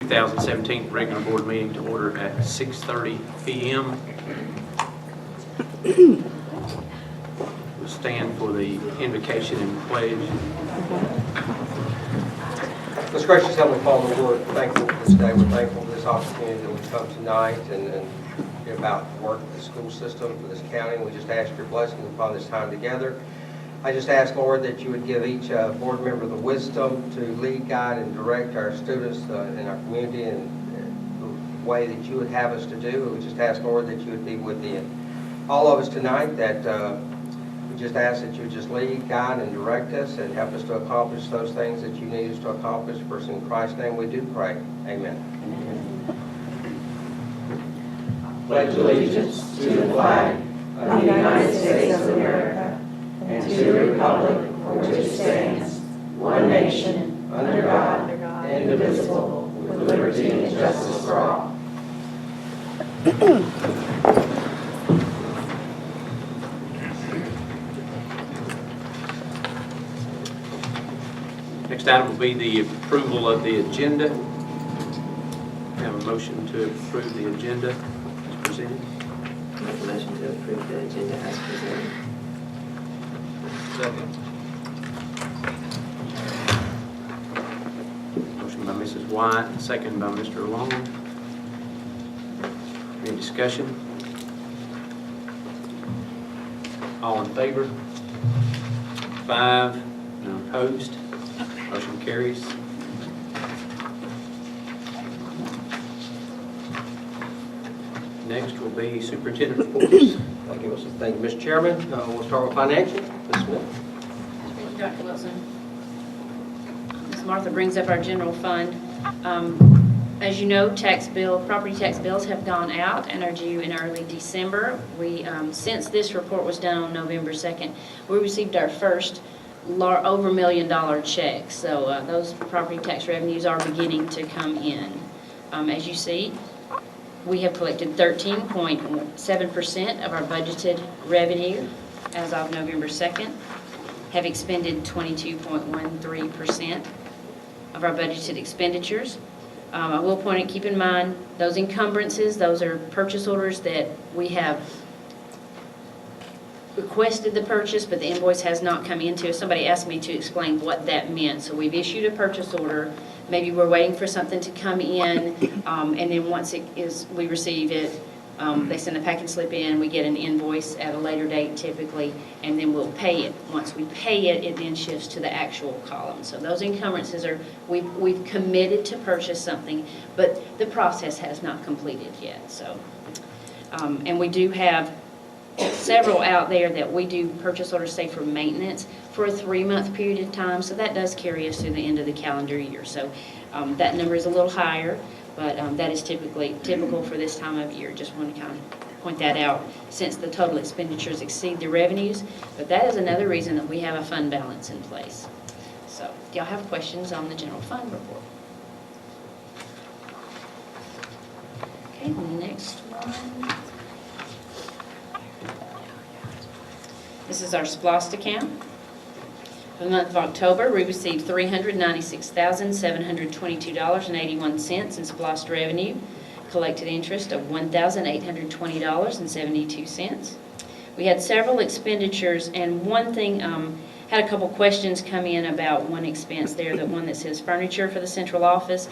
2017 regular board meeting to order at 6:30 p.m. We'll stand for the invocation and pledge. Most gracious Heavenly Father, we're thankful for this day. We're thankful for this opportunity that we come tonight and hear about the work of the school system for this county. We just ask your blessings upon this time together. I just ask, Lord, that you would give each board member the wisdom to lead, guide, and direct our students in our community in the way that you would have us to do. We just ask, Lord, that you would be within all of us tonight, that we just ask that you would just lead, guide, and direct us and help us to accomplish those things that you need us to accomplish. First, in Christ's name we do pray. Amen. Pledge allegiance to the flag of the United States of America and to the republic for which it stands, one nation, under God, indivisible, with liberty and justice for all. Next item will be the approval of the agenda. We have a motion to approve the agenda as presented. Make a motion to approve the agenda as presented. Second. Motion by Mrs. White, second by Mr. Long. Any discussion? All in favor? 5, none opposed. Motion carries. Next will be Superintendent Reports. Thank you, Mr. Chairman. We'll start with financial. Ms. Smith. Thank you, Dr. Wilson. Ms. Martha brings up our general fund. As you know, property tax bills have gone out and are due in early December. Since this report was done on November 2nd, we received our first over $1 million check. So those property tax revenues are beginning to come in. As you see, we have collected 13.7% of our budgeted revenue as of November 2nd, have expended 22.13% of our budgeted expenditures. I will point out, keep in mind, those encumbrances, those are purchase orders that we have requested the purchase, but the invoice has not come into. Somebody asked me to explain what that meant. So we've issued a purchase order. Maybe we're waiting for something to come in, and then once we receive it, they send a packing slip in, we get an invoice at a later date typically, and then we'll pay it. Once we pay it, it then shifts to the actual column. So those encumbrances are, we've committed to purchase something, but the process has not completed yet. So, and we do have several out there that we do purchase orders, say, for maintenance for a 3-month period of time. So that does carry us through the end of the calendar year. So that number is a little higher, but that is typical for this time of year. Just want to kind of point that out since the total expenditures exceed the revenues. But that is another reason that we have a fund balance in place. So do y'all have questions on the general fund report? Okay, the next one. This is our SPLOST account. For the month of October, we received $396,722.81 in SPLOST revenue, collected interest of $1,820.72. We had several expenditures, and one thing, had a couple questions come in about one expense there, the one that says furniture for the central office.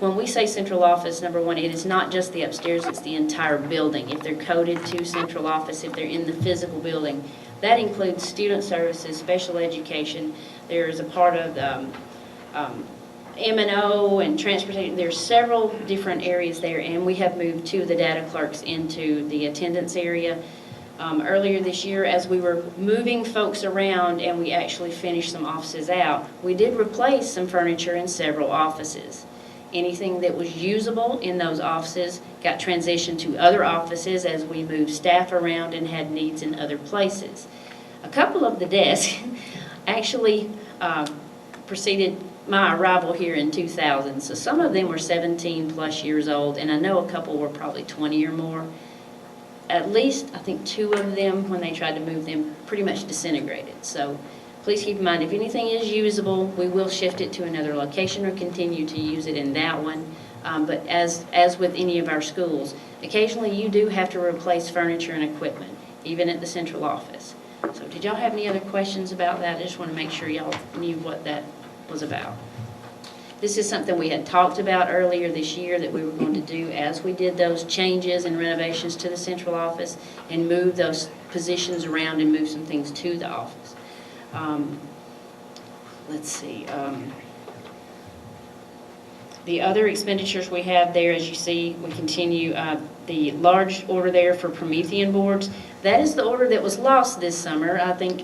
When we say central office, number one, it is not just the upstairs, it's the entire building. If they're coded to central office, if they're in the physical building, that includes student services, special education. There's a part of the M&O and transportation. There's several different areas there, and we have moved 2 of the data clerks into the attendance area. Earlier this year, as we were moving folks around and we actually finished some offices out, we did replace some furniture in several offices. Anything that was usable in those offices got transitioned to other offices as we moved staff around and had needs in other places. A couple of the desks actually preceded my arrival here in 2000, so some of them were 17 plus years old, and I know a couple were probably 20 or more. At least, I think 2 of them, when they tried to move them, pretty much disintegrated. So Please keep in mind, if anything is usable, we will shift it to another location or continue to use it in that one. But as with any of our schools, occasionally you do have to replace furniture and equipment, even at the central office. So did y'all have any other questions about that? I just want to make sure y'all knew what that was about. This is something we had talked about earlier this year that we were going to do as we did those changes and renovations to the central office and move those positions around and move some things to the office. Let's see. The other expenditures we have there, as you see, we continue the large order there for Promethean boards. That is the order that was lost this summer. I think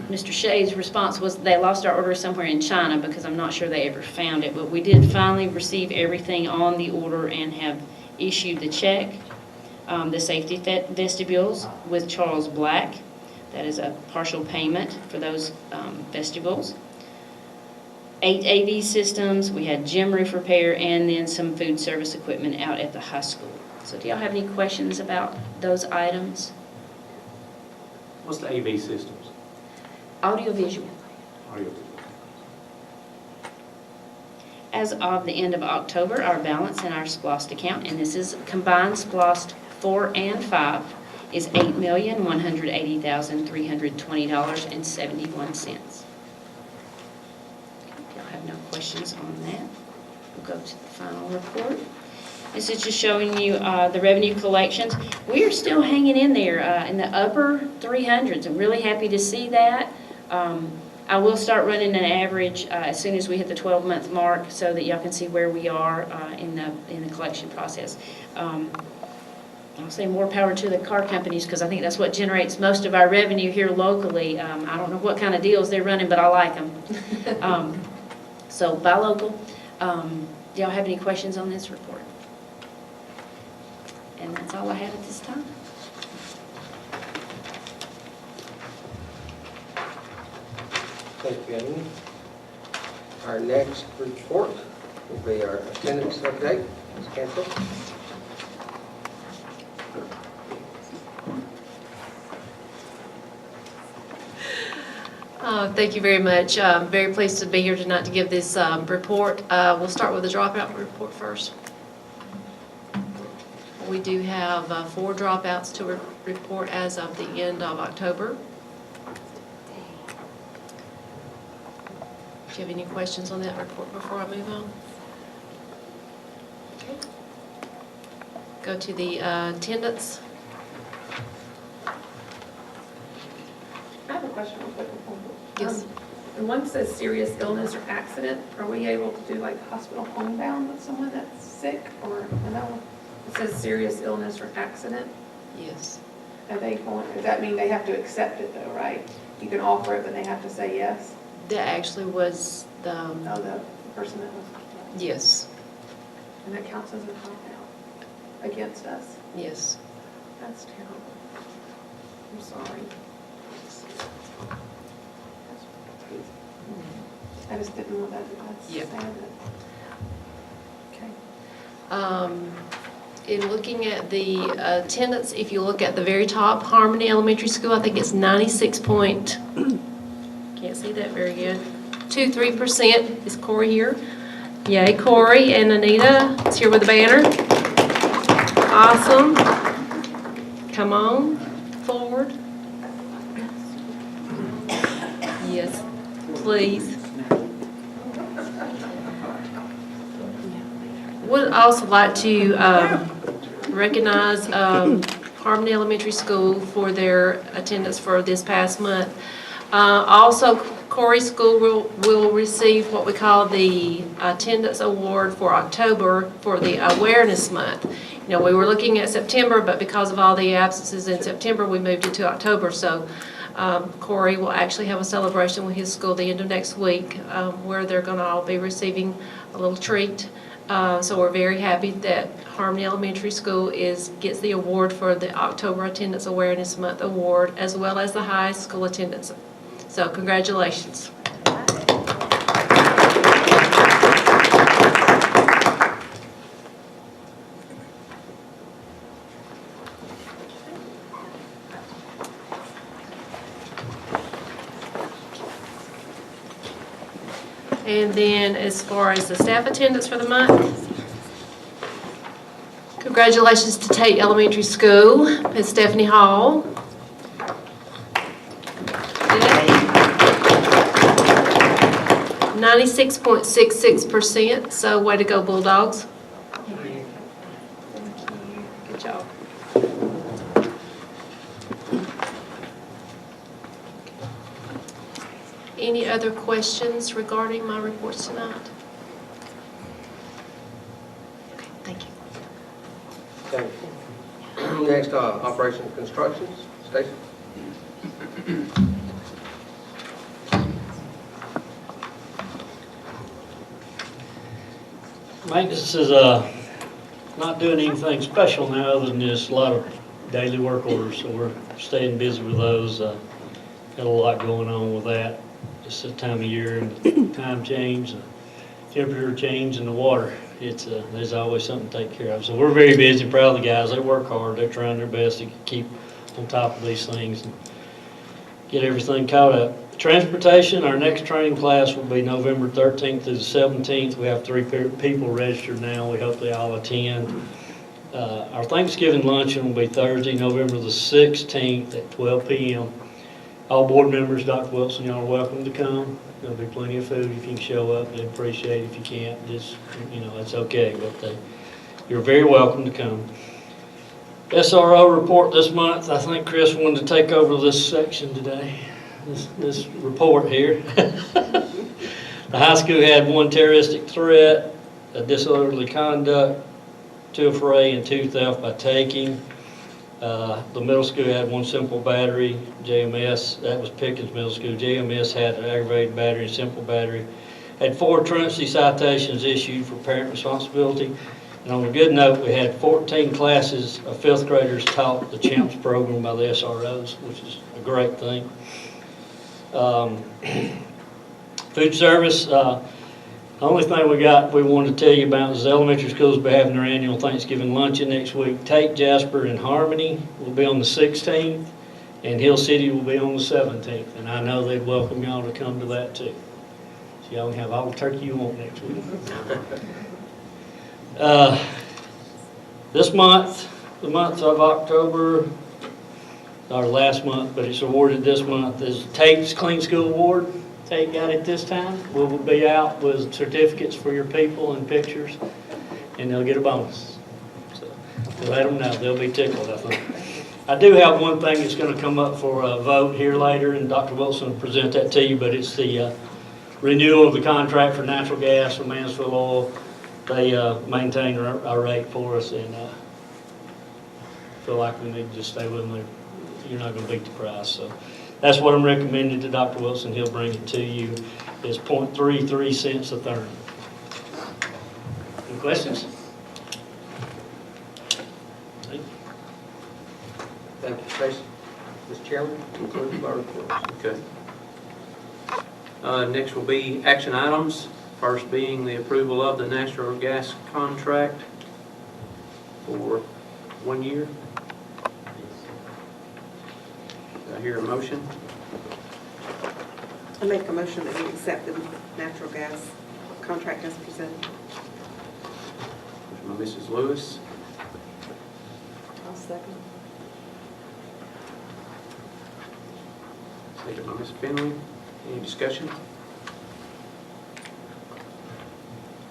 Mr. Shea's response was they lost our order somewhere in China because I'm not sure they ever found it. But we did finally receive everything on the order and have issued the check. The safety vestibules with Charles Black. That is a partial payment for those vestibules. 8 AV systems, we had gym roof repair, and then some food service equipment out at the high school. So do y'all have any questions about those items? What's the AV systems? Audiovisual. Audio. As of the end of October, our balance in our SPLOST account, and this is combined SPLOST 4 and 5, is $8,180,320.71. Y'all have no questions on that. We'll go to the final report. This is just showing you the revenue collections. We are still hanging in there in the upper 300s. I'm really happy to see that. I will start running an average as soon as we hit the 12-month mark so that y'all can see where we are in the collection process. I'll say more power to the car companies because I think that's what generates most of our revenue here locally. I don't know what kind of deals they're running, but I like them. So buy local. Do y'all have any questions on this report? And that's all I have at this time. Thank you, Amy. Our next report will be our attendance update. Ms. Cantrell. Thank you very much. I'm very pleased to be here tonight to give this report. We'll start with the dropout report first. We do have 4 dropouts to report as of the end of October. Do you have any questions on that report before I move on? Okay. Go to the attendance. I have a question real quick. Yes. And one says serious illness or accident. Are we able to do like hospital homebound with someone that's sick? Or, I know it says serious illness or accident. Yes. Are they going, does that mean they have to accept it though, right? You can offer it, but they have to say yes? That actually was the, Oh, the person that was, yes, and that counts as a dropout against us? yes. That's terrible. I'm sorry. I just didn't know that, that's Yeah. sad. Okay. In looking at the attendance, if you look at the very top, Harmony Elementary School, I think it's 96 point, can't see that very good, 23%. Is Corey here? Yay, Corey. And Anita is here with the banner. Awesome. Come on, forward. Yes, please. Would also like to recognize Harmony Elementary School for their attendance for this past month. Also, Corey School will receive what we call the Attendance Award for October for the Awareness Month. You know, we were looking at September, but because of all the absences in September, we moved it to October. So Corey will actually have a celebration with his school the end of next week where they're going to all be receiving a little treat. So we're very happy that Harmony Elementary School gets the award for the October Attendance Awareness Month Award, as well as the highest school attendance. So congratulations. And then as far as the staff attendance for the month, congratulations to Tate Elementary School, Ms. Stephanie Hall. 96.66%, so way to go Bulldogs. Good job. Any other questions regarding my reports tonight? Okay, thank you. Thank you. Next, Operation Constructions, Stacy. Maintenance is not doing anything special now other than just a lot of daily work orders, so we're staying busy with those. Got a lot going on with that. Just the time of year and the time change, the temperature change, and the water. It's there's always something to take care of. So we're very busy, proud of the guys. They work hard. They're trying their best to keep on top of these things and get everything caught up. Transportation, our next training class will be November 13th through the 17th. We have 3 people registered now. We hope they all attend. Our Thanksgiving luncheon will be Thursday, November the 16th at 12 p.m. All board members, Dr. Wilson, y'all are welcome to come. There'll be plenty of food if you can show up. They'd appreciate it if you can't. Just, that's okay, but you're very welcome to come. SRO report this month. I think Chris wanted to take over this section today. This report here. The high school had 1 terroristic threat, a disorderly conduct, 2 affray, and 2 theft by taking. The middle school had 1 simple battery. JMS, that was Pickens Middle School. JMS had an aggravated battery and simple battery. Had 4 truancy citations issued for parent responsibility. And on a good note, we had 14 classes of 5th graders taught the CHAMPS program by the SROs, which is a great thing. Food service, the only thing we wanted to tell you about is the elementary schools will be having their annual Thanksgiving luncheon next week. Tate, Jasper, and Harmony will be on the 16th, and Hill City will be on the 17th. And I know they'd welcome y'all to come to that too. So y'all can have all the turkey you want next week. This month, the month of October, our last month, but it's awarded this month, is Tate's Clean School Award. Tate got it this time. We'll be out with certificates for your people and pictures, and they'll get a bonus. So let them know. They'll be tickled, I think. I do have one thing that's going to come up for a vote here later, and Dr. Wilson will present that to you, but it's the renewal of the contract for natural gas from Mansfield Oil. They maintain our rate for us, and feel like we need to just stay with them. You're not going to beat the price. So that's what I'm recommending to Dr. Wilson. He'll bring it to you. It's 0.33 cents a therm. Any questions? Thank you, Stacy. Mr. Chairman, concludes my report. Okay. Next will be action items. First being the approval of the natural gas contract for 1 year. Do I hear a motion? I make a motion that we accept the natural gas contract as presented. Motion by Mrs. Lewis, I'll second. second by Ms. Finley. Any discussion?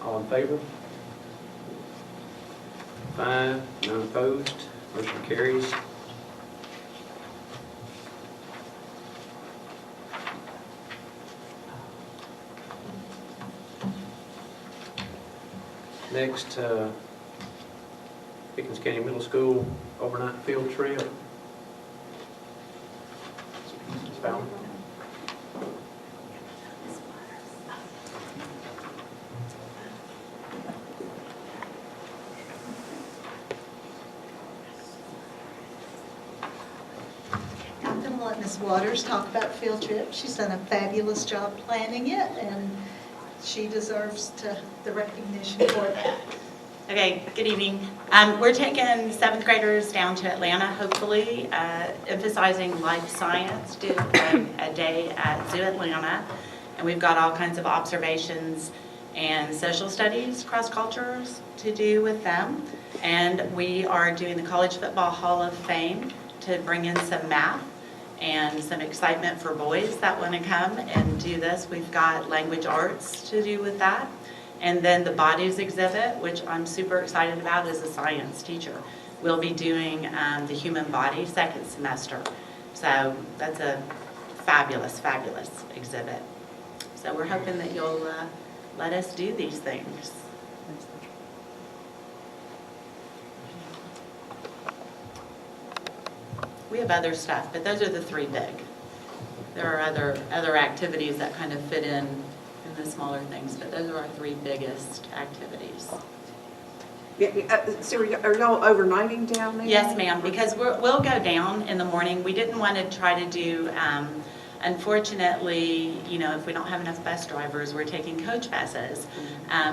All in favor? 5, none opposed. Motion carries. Next, Pickens County Middle School overnight field trip. Ms. Fowler. I'm going to let Ms. Waters talk about the field trip. She's done a fabulous job planning it, and she deserves the recognition for that. Okay, good evening. We're taking 7th graders down to Atlanta, hopefully, emphasizing life science, do a day at Zoo Atlanta. And we've got all kinds of observations and social studies, cross cultures to do with them. And we are doing the College Football Hall of Fame to bring in some math and some excitement for boys that want to come and do this. We've got language arts to do with that. And then the bodies exhibit, which I'm super excited about as a science teacher. We'll be doing the human body second semester. So that's a fabulous, fabulous exhibit. So we're hoping that you'll let us do these things. We have other stuff, but those are the three big. There are other activities that kind of fit in the smaller things, but those are our three biggest activities. So are y'all overnighting down there? Yes, ma'am, because we'll go down in the morning. We didn't want to try to do, unfortunately, you know, if we don't have enough bus drivers, we're taking coach buses,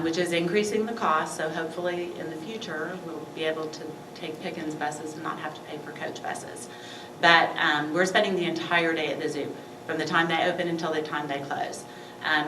which is increasing the cost. So hopefully in the future, we'll be able to take Pickens buses and not have to pay for coach buses. But we're spending the entire day at the zoo, from the time they open until the time they close.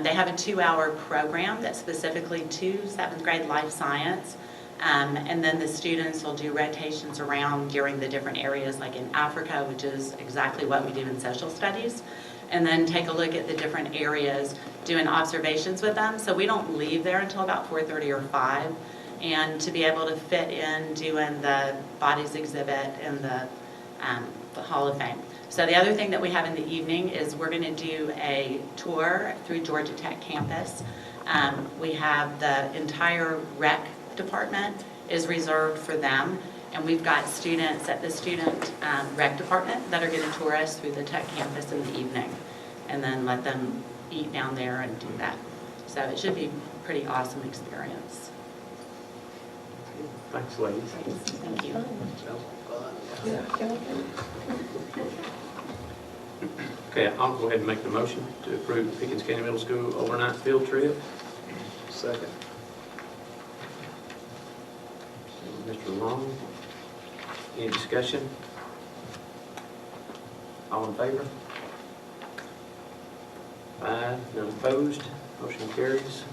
They have a 2-hour program that's specifically to 7th grade life science. And then the students will do rotations around during the different areas, like in Africa, which is exactly what we do in social studies. And then take a look at the different areas, doing observations with them. So we don't leave there until about 4:30 or 5. And to be able to fit in doing the bodies exhibit and the Hall of Fame. So the other thing that we have in the evening is we're going to do a tour through Georgia Tech campus. We have the entire rec department is reserved for them, and we've got students at the student rec department that are going to tour us through the Tech campus in the evening, and then let them eat down there and do that. So it should be a pretty awesome experience. Thanks, ladies. Thank you. Okay, I'll go ahead and make the motion to approve the Pickens County Middle School overnight field trip. Second. Mr. Long, any discussion? All in favor? 5, none opposed, motion carries.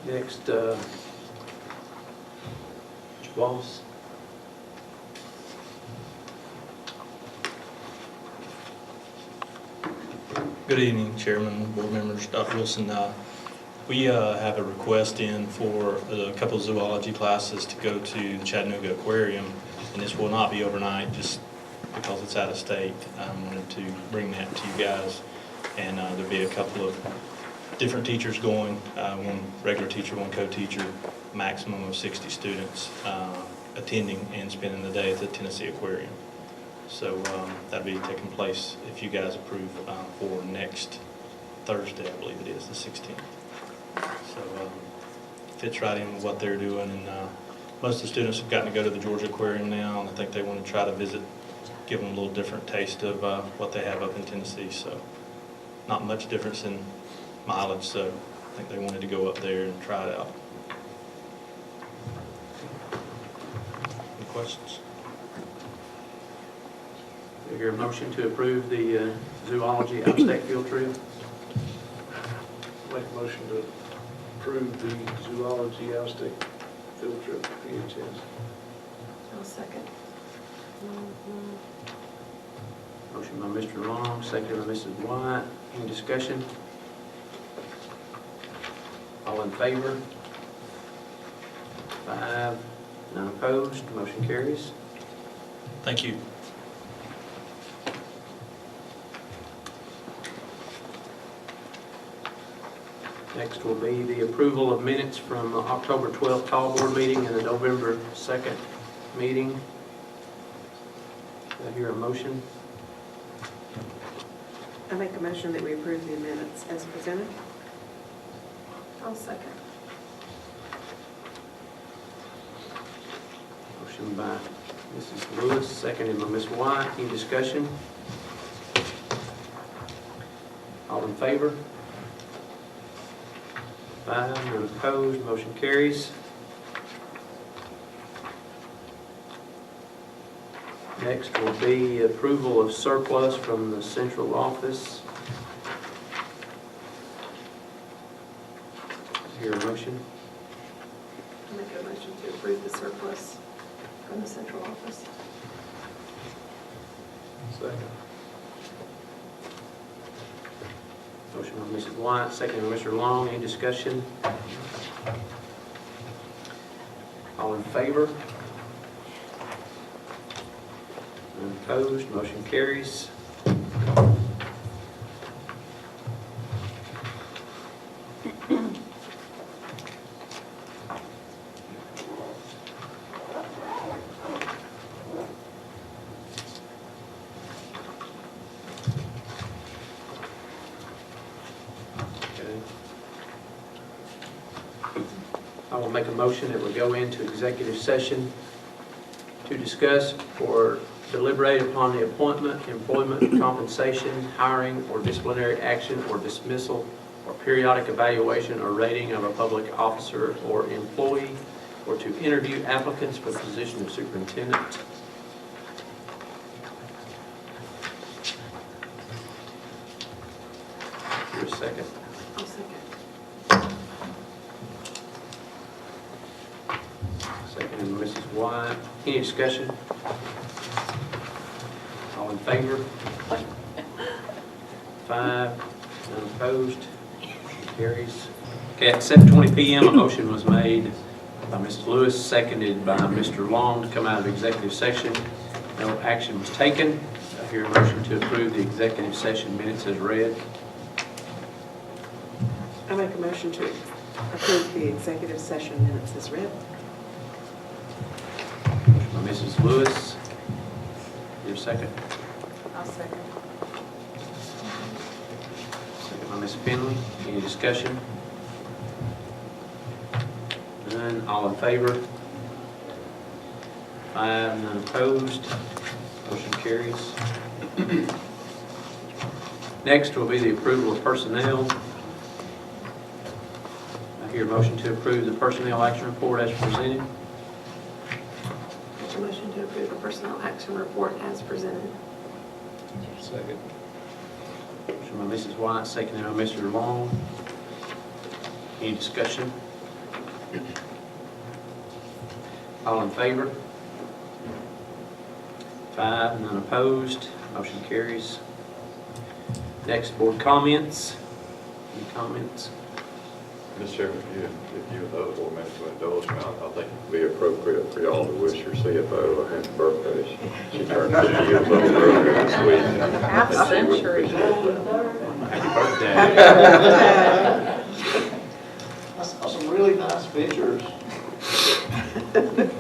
Next, Mr. Wallace. Good evening, Chairman, board members, Dr. Wilson. We have a request in for a couple of zoology classes to go to the Chattanooga Aquarium, and this will not be overnight just because it's out of state. I wanted to bring that to you guys, and there'll be a couple of different teachers going, one regular teacher, one co-teacher, maximum of 60 students attending and spending the day at the Tennessee Aquarium. So that'll be taking place, if you guys approve, for next Thursday, I believe it is, the 16th. So fits right in with what they're doing, and most of the students have gotten to go to the Georgia Aquarium now, and I think they want to try to visit, give them a little different taste of what they have up in Tennessee. So not much difference in mileage, so I think they wanted to go up there and try it out. Any questions? Do I hear a motion to approve the zoology out-of-state field trip? Make a motion to approve the zoology out-of-state field trip to PHS. I'll second. Motion by Mr. Long, seconded by Mrs. White. Any discussion? All in favor? 5, none opposed, motion carries. Thank you. Next will be the approval of minutes from the October 12th call board meeting and the November 2nd meeting. Do I hear a motion? I make a motion that we approve the minutes as presented. I'll second. Motion by Mrs. Lewis, seconded by Ms. White. Any discussion? All in favor? 5, none opposed, motion carries. Next will be approval of surplus from the central office. Is here a motion? I'll make a motion to approve the surplus from the central office. Second. Motion by Mrs. White, second by Mr. Long. Any discussion? All in favor? None opposed, motion carries. I will make a motion that we go into executive session to discuss or deliberate upon the appointment, employment, compensation, hiring, or disciplinary action or dismissal or periodic evaluation or rating of a public officer or employee, or to interview applicants for the position of superintendent. Here a second. I'll second. Second, Mrs. White. Any discussion? All in favor? 5, none opposed. Carries. Okay, at 7:20 PM, a motion was made by Mr. Lewis, seconded by Mr. Long to come out of executive session. No action was taken. I hear a motion to approve the executive session minutes as read. I make a motion to approve the executive session minutes as read. Motion by Mrs. Lewis. Your second. I'll second. Second by Ms. Finley. Any discussion? None. All in favor? 5, none opposed. Motion carries. Next will be the approval of personnel. I hear a motion to approve the personnel action report as presented. Make a motion to approve the personnel action report as presented. Second. Motion by Mrs. White, seconded by Mr. Long. Any discussion? All in favor? 5, none opposed. Motion carries. Next, board comments. Any comments? Mr. Chairman, if you would board members to indulge me, I think it would be appropriate for y'all to wish your CFO a happy birthday. She turned 50 years old earlier this week. Half a century. Happy birthday. I saw some really nice pictures. Yes,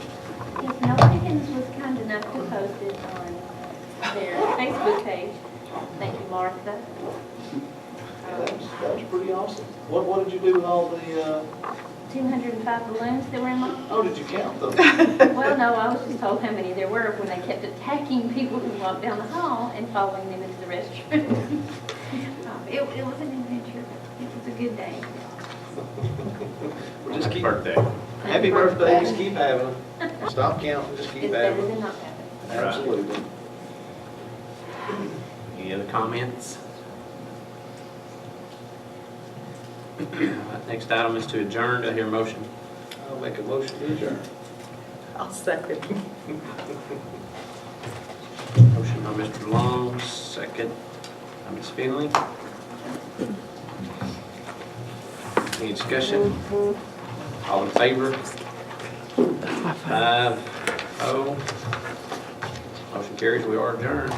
KnowPickens was kind enough to post it on their Facebook page. Thank you, Martha. That was pretty awesome. What did you do with all the, 205 balloons that were in my... oh, did you count them? Well, no, I was just told how many there were when they kept attacking people who walked down the hall and following them into the restroom. It was an adventure, but it was a good day. Well, just Happy keep, birthday. happy birthday, just keep having them. Stop counting, just keep It's better having than them. not having. Absolutely. Any other comments? Next item is to adjourn. Do I hear a motion? I'll make a motion to adjourn. I'll second. Motion by Mr. Long, second by Ms. Finley. Any discussion? All in favor? 5-0. Motion carries. We are adjourned.